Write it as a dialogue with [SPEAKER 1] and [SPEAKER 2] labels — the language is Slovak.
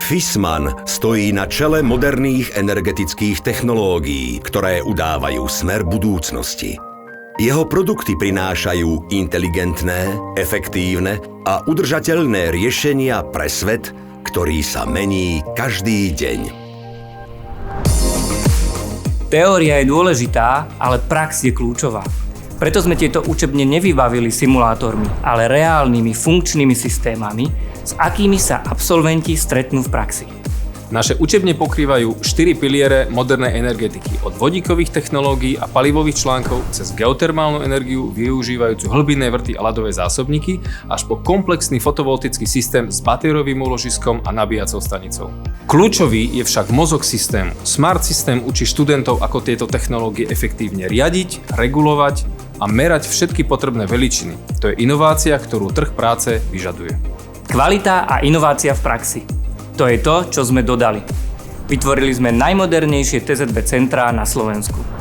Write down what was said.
[SPEAKER 1] Viessmann stojí na čele moderných energetických technológií, ktoré udávajú smer budúcnosti. Jeho produkty prinášajú inteligentné, efektívne a udržateľné riešenia pre svet, ktorý sa mení každý deň.
[SPEAKER 2] Teória je dôležitá, ale prax je kľúčová. Preto sme tieto učebne nevybavili simulátormi, ale reálnymi funkčnými systémami, s akými sa absolventi stretnú v praxi.
[SPEAKER 3] Naše učebne pokrývajú 4 piliere modernej energetiky, od vodíkových technológií a palivových článkov cez geotermálnu energiu využívajúcu hlbinné vrty a ľadové zásobníky až po komplexný fotovoltický systém s batériovým úložiskom a nabíjacou stanicou. Kľúčový je však mozog systému. Smart systém učí študentov, ako tieto technológie efektívne riadiť, regulovať a merať všetky potrebné veličiny. To je inovácia, ktorú trh práce vyžaduje.
[SPEAKER 2] Kvalita a inovácia v praxi. To je to, čo sme dodali. Vytvorili sme najmodernejšie TZB centrá na Slovensku.